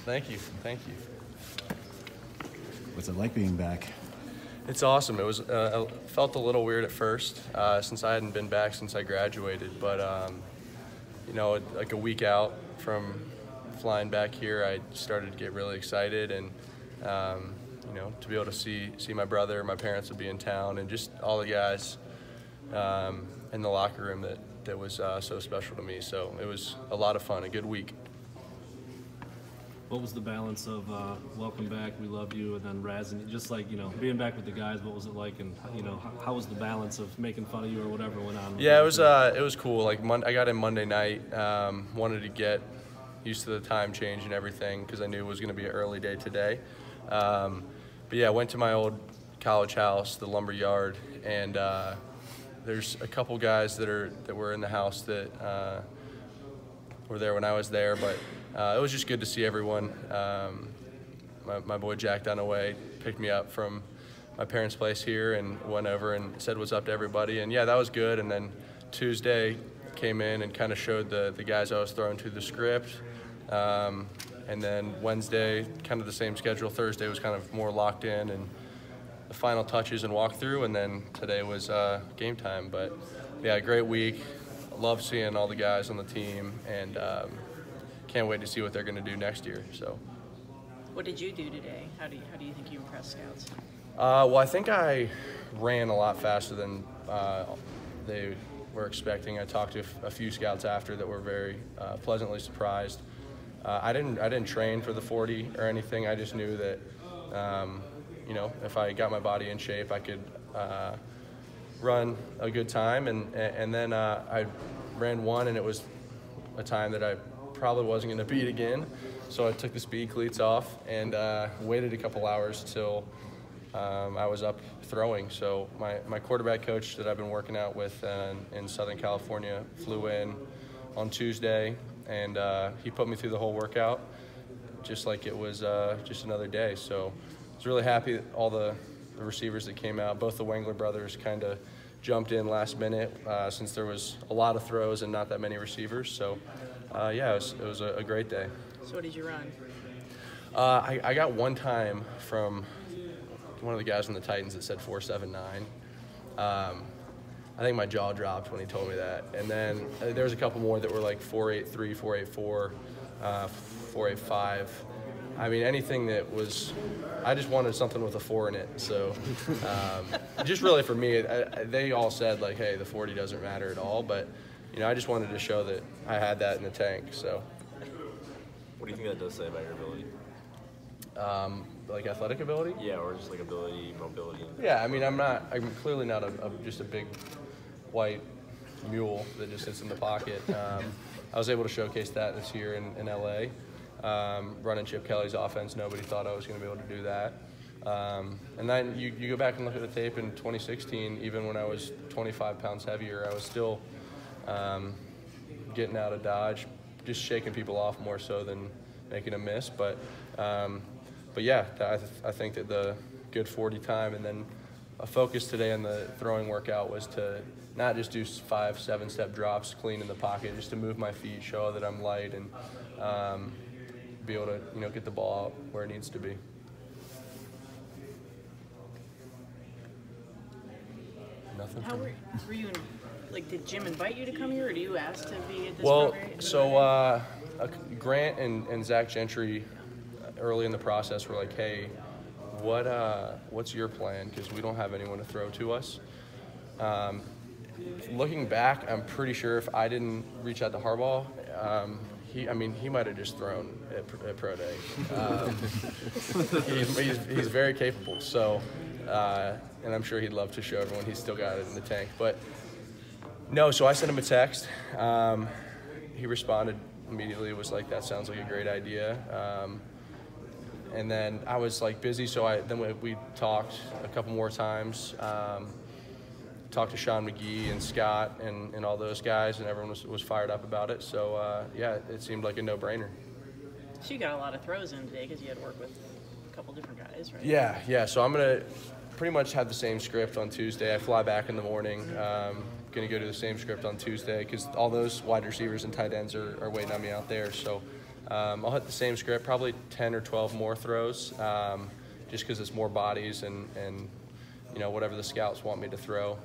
Thank you. What's it like being back? It's awesome. It was felt a little weird at first since I hadn't been back since I graduated, but like a week out from flying back here, I started to get really excited, and to be able to see my brother, my parents would be in town, and just all the guys in the locker room that was so special to me. So it was a lot of fun, a good week. What was the balance of welcome back, we love you, and then razzing, just like, being back with the guys, what was it like, and, how was the balance of making fun of you or whatever went on? Yeah, it was cool. Like, I got in Monday night, wanted to get used to the time change and everything because I knew it was going to be an early day today. But yeah, I went to my old college house, the lumber yard, and there's a couple guys that were in the house that were there when I was there, but it was just good to see everyone. My boy Jack Dunaway picked me up from my parents' place here and went over and said what's up to everybody. And yeah, that was good. And then Tuesday came in and kind of showed the guys I was throwing to the script. And then Wednesday, kind of the same schedule. Thursday was kind of more locked in and the final touches and walkthrough. And then today was game time. But yeah, great week. Love seeing all the guys on the team, and can't wait to see what they're going to do next year. So, what did you do today? How do you think you impressed scouts? Well, I think I ran a lot faster than they were expecting. I talked to a few scouts after that were very pleasantly surprised. I didn't train for the 40 or anything. I just knew that if I got my body in shape, I could run a good time, and then I ran one, and it was a time that I probably wasn't going to beat again, so I took the speed cleats off and waited a couple hours till I was up throwing. So my quarterback coach that I've been working out with in Southern California flew in on Tuesday, and he put me through the whole workout just like it was just another day. So I was really happy that all the receivers that came out, both the Wengler brothers kind of jumped in last minute since there was a lot of throws and not that many receivers. So yeah, it was a great day. So what did you run? I got one time from one of the guys from the Titans that said 4.79. I think my jaw dropped when he told me that. And then there was a couple more that were like 4.83, 4.84, 4.85. I mean, anything that was, I just wanted something with a 4 in it. So just really for me, they all said like, hey, the 40 doesn't matter at all. But, I just wanted to show that I had that in the tank. So. What do you think that does say about your ability? Like athletic ability? Yeah, or just like ability, mobility. Yeah, I mean, I'm clearly not just a big white mule that just sits in the pocket. I was able to showcase that this year in LA. Running Chip Kelly's offense, nobody thought I was going to be able to do that. And then you go back and look at the tape in 2016, even when I was 25 pounds heavier, I was still getting out of dodge, just shaking people off more so than making a miss. But yeah, I think that the good 40 time, and then a focus today on the throwing workout was to not just do 5-7 step drops clean in the pocket, just to move my feet, show that I'm light, and be able to get the ball out where it needs to be. Nothing. How were you? Did Jim invite you to come here, or do you ask to be at this program? So Grant and Zach Gentry early in the process were like, hey, what's your plan? Because we don't have anyone to throw to us. Looking back, I'm pretty sure if I didn't reach out to Harbaugh, he might have just thrown at Pro Day. He's very capable. So, and I'm sure he'd love to show everyone he's still got it in the tank. But no, so I sent him a text. He responded immediately. It was like, that sounds like a great idea. And then I was like busy, so we talked a couple more times. Talked to Sean McGee and Scott and all those guys, and everyone was fired up about it. So yeah, it seemed like a no-brainer. So you got a lot of throws in today because you had to work with a couple different guys, right? Yeah. So I'm gonna pretty much have the same script on Tuesday. I fly back in the morning. Gonna go do the same script on Tuesday because all those wide receivers and tight ends are waiting on me out there. So I'll hit the same script, probably 10 or 12 more throws, just because it's more bodies and whatever the scouts want me to throw.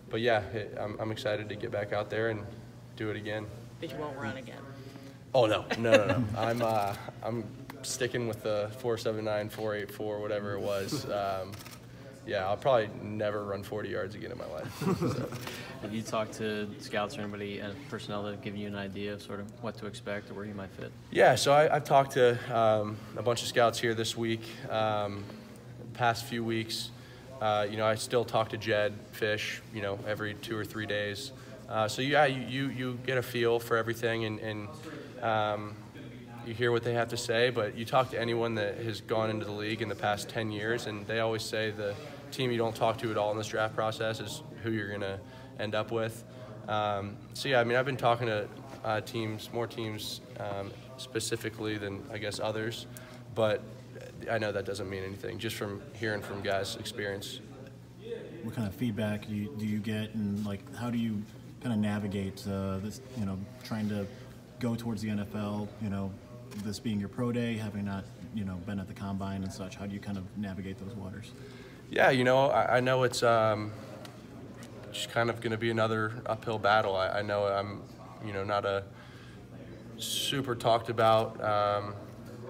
But yeah, I'm excited to get back out there and do it again. But you won't run again. Oh no. I'm sticking with the 4.79, 4.84, whatever it was. Yeah, I'll probably never run 40 yards again in my life. So. Have you talked to scouts or anybody at personnel that have given you an idea of sort of what to expect or where you might fit? Yeah, so I've talked to a bunch of scouts here this week, past few weeks. I still talk to Jed Fish, every 2 or 3 days. So yeah, you get a feel for everything and you hear what they have to say, but you talk to anyone that has gone into the league in the past 10 years, and they always say the team you don't talk to at all in this draft process is who you're going to end up with. So yeah, I've been talking to more teams specifically than I guess others, but I know that doesn't mean anything, just from hearing from guys' experience. What kind of feedback do you get, and how do you kind of navigate this, trying to go towards the NFL, this being your pro day, having not, been at the combine and such? How do you kind of navigate those waters? Yeah, I know it's just kind of going to be another uphill battle. I know I'm, not a super talked about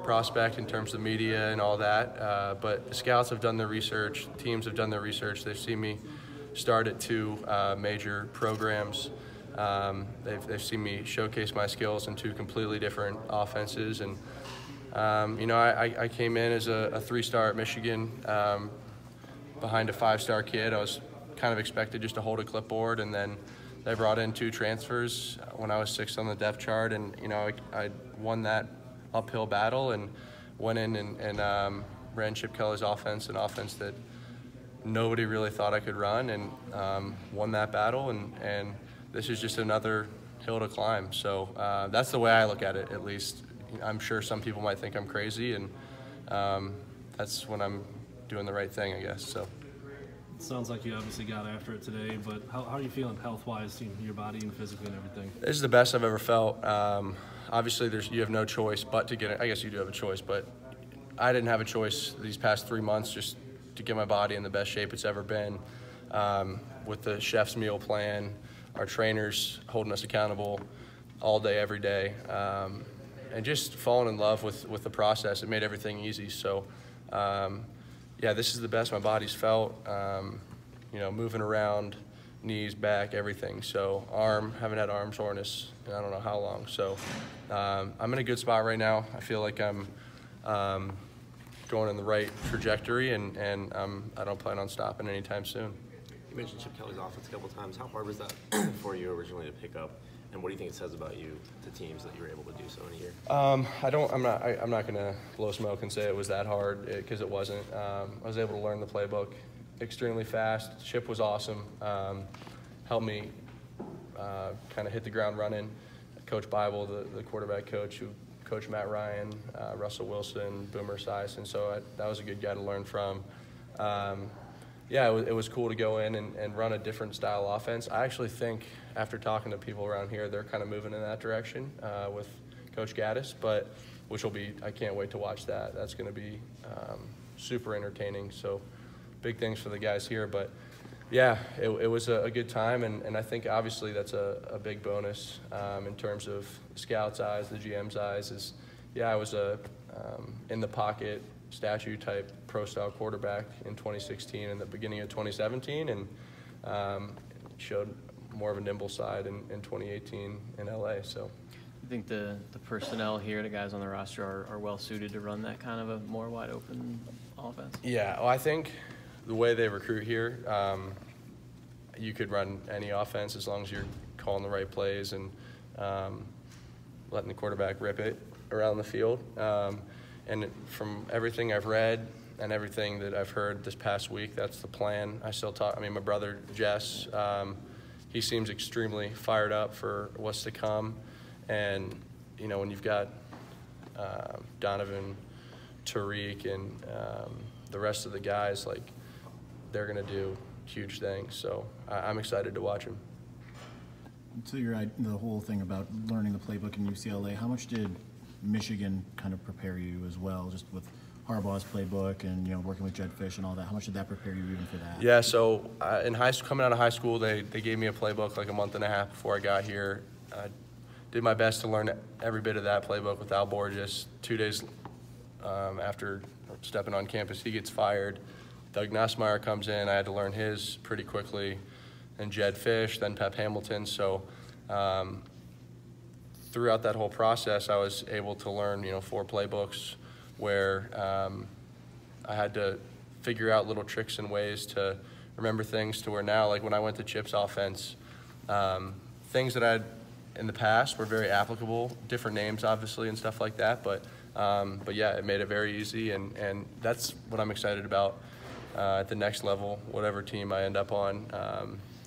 prospect in terms of media and all that, but the scouts have done their research, teams have done their research. They've seen me start at 2 major programs. They've seen me showcase my skills in 2 completely different offenses, and I came in as a 3-star at Michigan behind a 5-star kid. I was kind of expected just to hold a clipboard, and then they brought in 2 transfers when I was 6th on the depth chart, and I won that uphill battle and went in and ran Chip Kelly's offense, an offense that nobody really thought I could run, and won that battle, and this is just another hill to climb. So that's the way I look at it, at least. I'm sure some people might think I'm crazy, and that's when I'm doing the right thing, I guess. So. It sounds like you obviously got after it today, but how are you feeling health-wise, your body and physically and everything? This is the best I've ever felt. Obviously, you have no choice but to get it. I guess you do have a choice, but I didn't have a choice these past 3 months just to get my body in the best shape it's ever been. With the chef's meal plan, our trainers holding us accountable all day, every day, and just falling in love with the process. It made everything easy. So, yeah, this is the best my body's felt. Moving around, knees, back, everything. So haven't had arm soreness in I don't know how long. So I'm in a good spot right now. I feel like I'm going in the right trajectory, and I don't plan on stopping anytime soon. You mentioned Chip Kelly's offense a couple of times. How hard was that for you originally to pick up, and what do you think it says about you to teams that you were able to do so in a year? I'm not gonna blow smoke and say it was that hard, because it wasn't. I was able to learn the playbook extremely fast. Chip was awesome. Helped me kind of hit the ground running. Coach Bible, the quarterback coach, who coached Matt Ryan, Russell Wilson, Boomer Esiason, so that was a good guy to learn from. Yeah, it was cool to go in and run a different style offense. I actually think, after talking to people around here, they're kind of moving in that direction with Coach Gaddis, I can't wait to watch that. That's going to be super entertaining. So big things for the guys here. But yeah, it was a good time, and I think obviously that's a big bonus in terms of scouts' eyes, the GM's eyes. I was in the pocket, statue-type pro-style quarterback in 2016 and the beginning of 2017, and showed more of a nimble side in 2018 in LA. So I think the personnel here, the guys on the roster, are well suited to run that kind of a more wide open offense. Yeah, well, I think the way they recruit here, you could run any offense as long as you're calling the right plays and letting the quarterback rip it around the field. And from everything I've read and everything that I've heard this past week, that's the plan. My brother Jess, he seems extremely fired up for what's to come. And, when you've got Donovan, Tariq, and the rest of the guys, they're going to do huge things. So I'm excited to watch him. to the whole thing about learning the playbook in UCLA, how much did Michigan kind of prepare you as well, just with Harbaugh's playbook and working with Jed Fish and all that? How much did that prepare you even for that? Yeah, so in high school, coming out of high school, they gave me a playbook like a month and a half before I got here. I did my best to learn every bit of that playbook with Al Borges. 2 days after stepping on campus, he gets fired. Doug Nussmeier comes in. I had to learn his pretty quickly. And Jed Fish, then Pep Hamilton. So throughout that whole process, I was able to learn, 4 playbooks where I had to figure out little tricks and ways to remember things to where now, like when I went to Chip's offense, things that I'd in the past were very applicable, different names obviously and stuff like that, but yeah, it made it very easy, and that's what I'm excited about at the next level, whatever team I end up on,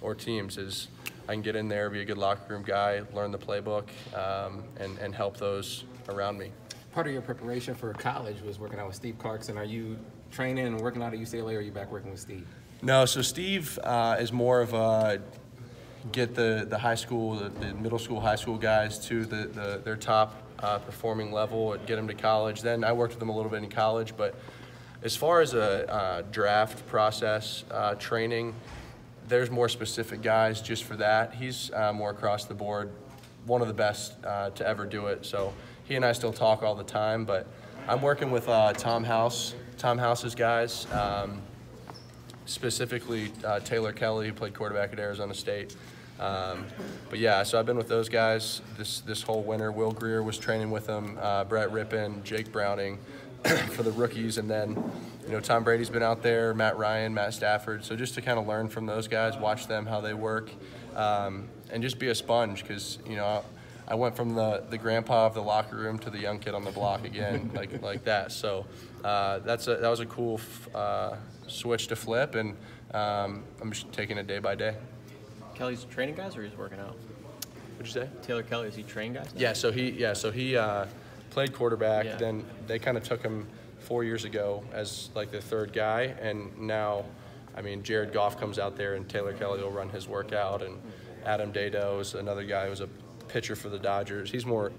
or teams, is I can get in there, be a good locker room guy, learn the playbook, and help those around me. Part of your preparation for college was working out with Steve Clarkson. Are you training and working out at UCLA, or are you back working with Steve? No, so Steve is more of a get the high school, the middle school, high school guys to their top performing level and get them to college. Then I worked with them a little bit in college, but as far as a draft process, training, there's more specific guys just for that. He's more across the board, one of the best to ever do it. So he and I still talk all the time, but I'm working with Tom House's guys, specifically Taylor Kelly, who played quarterback at Arizona State. But yeah, so I've been with those guys this whole winter. Will Greer was training with them, Brett Rippin, Jake Browning for the rookies, and then Tom Brady's been out there, Matt Ryan, Matt Stafford. So just to kind of learn from those guys, watch them, how they work, and just be a sponge, because I went from the grandpa of the locker room to the young kid on the block again, like that. So that was a cool switch to flip, and I'm just taking it day by day. Kelly's training guys, or he's working out? What'd you say? Taylor Kelly, is he training guys now? Yeah, so he played quarterback. Yeah. Then they kind of took him 4 years ago as like the third guy, and now, I mean, Jared Goff comes out there and Taylor Kelly will run his workout, and Adam Dado is another guy who's a pitcher for the Dodgers. He's more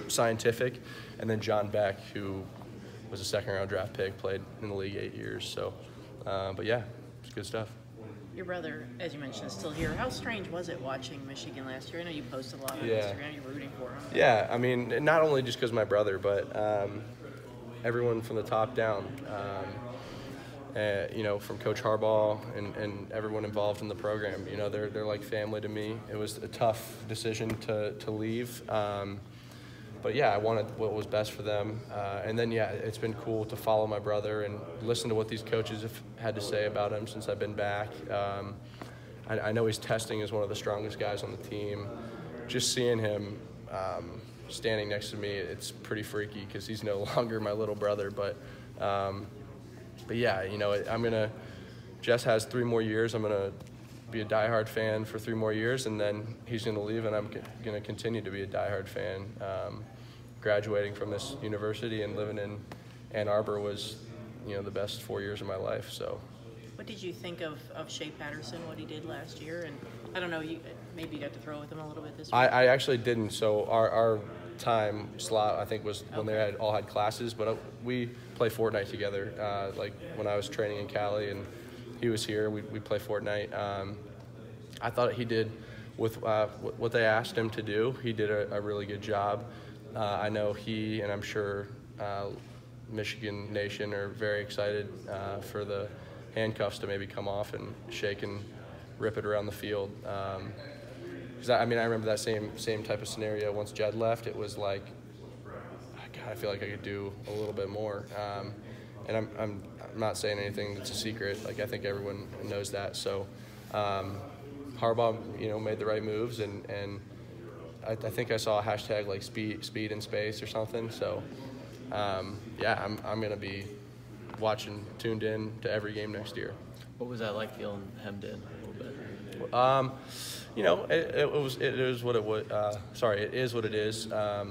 scientific, and then John Beck, who was a second-round draft pick, played in the league 8 years. So, but yeah, it's good stuff. Your brother, as you mentioned, is still here. How strange was it watching Michigan last year? I know you posted a lot on Instagram. You're rooting for him. Yeah, I mean, not only just because my brother, but everyone from the top down. From Coach Harbaugh and everyone involved in the program. They're like family to me. It was a tough decision to leave. But yeah, I wanted what was best for them. And then, yeah, it's been cool to follow my brother and listen to what these coaches have had to say about him since I've been back. I know he's testing as one of the strongest guys on the team. Just seeing him standing next to me, it's pretty freaky because he's no longer my little brother. But yeah, Jess has 3 more years. I'm going to be a diehard fan for 3 more years, and then he's going to leave, and I'm going to continue to be a diehard fan. Graduating from this university and living in Ann Arbor was, the best 4 years of my life. So, what did you think of Shea Patterson, what he did last year? And I don't know, maybe you got to throw with him a little bit this week. I actually didn't. So our time slot, I think, was when they all had classes, but we play Fortnite together. Like when I was training in Cali and he was here, we play Fortnite. I thought he did with what they asked him to do. He did a really good job. I know he, and I'm sure Michigan Nation are very excited for the handcuffs to maybe come off and shake and rip it around the field. Because I remember that same type of scenario once Jed left. It was like, God, I feel like I could do a little bit more. And I'm not saying anything that's a secret. Like, I think everyone knows that. So Harbaugh, made the right moves, and I think I saw a hashtag like speed in space or something. So yeah, I'm gonna be tuned in to every game next year. What was that like feeling hemmed in a little bit? It is what it would. It is what it is. I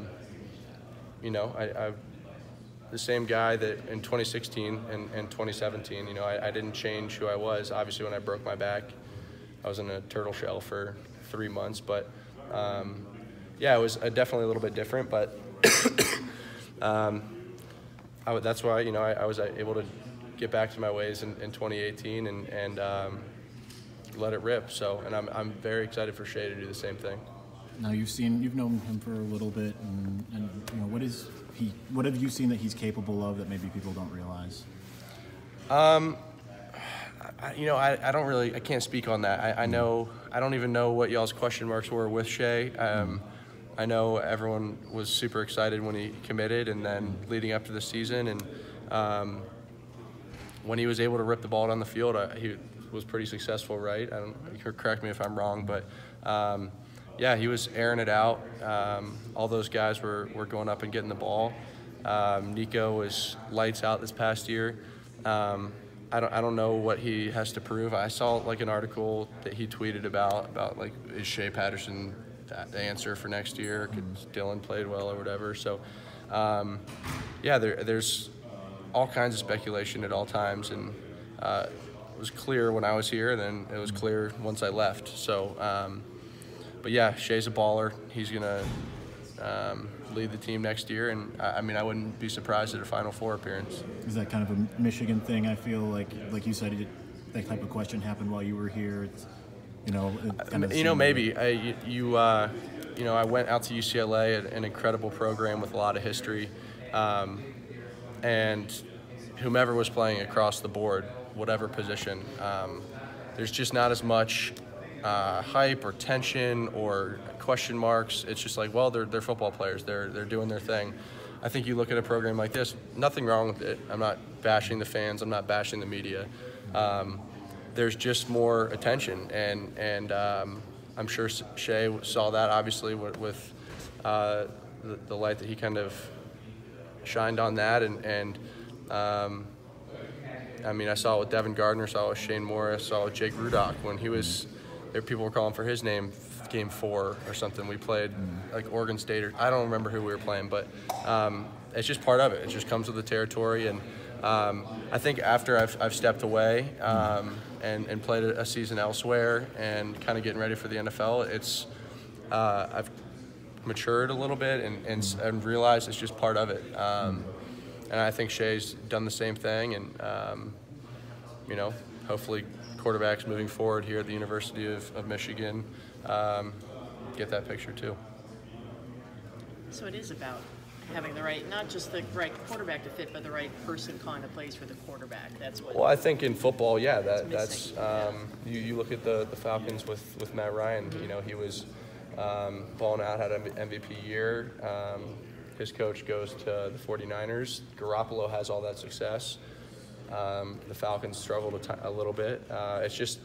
the same guy that in 2016 and 2017. I didn't change who I was. Obviously, when I broke my back, I was in a turtle shell for 3 months, but yeah, it was definitely a little bit different, but that's why, I was able to get back to my ways in 2018 and let it rip. So, and I'm very excited for Shea to do the same thing. Now you've known him for a little bit, and what have you seen that he's capable of that maybe people don't realize? I don't really, I can't speak on that. I don't even know what y'all's question marks were with Shea. I know everyone was super excited when he committed, and then leading up to the season, and when he was able to rip the ball down the field, he was pretty successful, right? You can correct me if I'm wrong, but yeah, he was airing it out. All those guys were going up and getting the ball. Nico was lights out this past year. I don't know what he has to prove. I saw like an article that he tweeted about like, is Shea Patterson the answer for next year? Could Dylan played well or whatever? So yeah, there's all kinds of speculation at all times, and it was clear when I was here, and then it was clear once I left. So but yeah, Shea's a baller. He's gonna lead the team next year, and I mean, I wouldn't be surprised at a Final Four appearance. Is that kind of a Michigan thing? I feel like you said, that type of question happened while you were here. It's, maybe I went out to UCLA, an incredible program with a lot of history, and whomever was playing across the board, whatever position, there's just not as much hype or tension or question marks. It's just like, well, they're football players. They're doing their thing. I think you look at a program like this, nothing wrong with it. I'm not bashing the fans. I'm not bashing the media. There's just more attention, and I'm sure Shea saw that, obviously, with the light that he kind of shined on that, and I mean, I saw it with Devin Gardner, saw it with Shane Morris, saw it with Jake Rudock when he was there. People were calling for his name game 4 or something. We played like Oregon State, or I don't remember who we were playing, but it's just part of it. It just comes with the territory, and I think after I've stepped away and played a season elsewhere and kind of getting ready for the NFL, I've matured a little bit and realized it's just part of it. And I think Shea's done the same thing, and hopefully quarterbacks moving forward here at the University of Michigan get that picture too. So it is about having the right, not just the right quarterback to fit, but the right person calling the plays for the quarterback. That's what. Well, I think in football, yeah, that's you look at the Falcons with Matt Ryan. He was balling out, had an MVP year. His coach goes to the 49ers. Garoppolo has all that success. The Falcons struggled a little bit. It's just,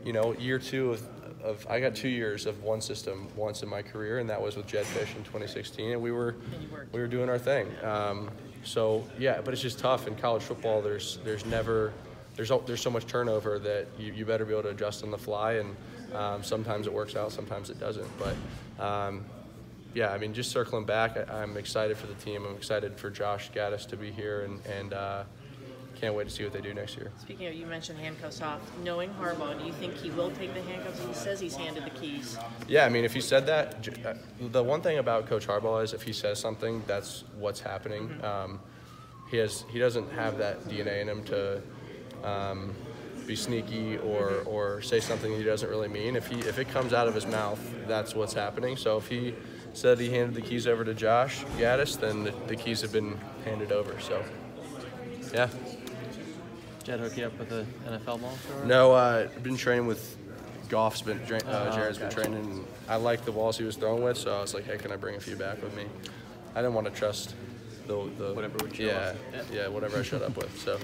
year 2 of I got 2 years of one system once in my career, and that was with Jed Fish in 2016, and we were doing our thing. So yeah, but it's just tough in college football. There's so much turnover that you better be able to adjust on the fly, and sometimes it works out, sometimes it doesn't. But yeah, I mean, just circling back, I'm excited for the team. I'm excited for Josh Gaddis to be here, and can't wait to see what they do next year. Speaking of, you mentioned handcuffs off. Knowing Harbaugh, do you think he will take the handcuffs? He says he's handed the keys. Yeah, I mean, if he said that, the one thing about Coach Harbaugh is if he says something, that's what's happening. Mm-hmm. He doesn't have that DNA in him to be sneaky or say something he doesn't really mean. If it comes out of his mouth, that's what's happening. So if he said he handed the keys over to Josh Gaddis, then the keys have been handed over. So yeah. Jed hook you up with an NFL ball? No, I've been training with Goff's been Jared's been training. And I liked the balls he was throwing with, so I was like, hey, can I bring a few back with me? I didn't want to trust the whatever would show up. Yeah, whatever I showed up with. So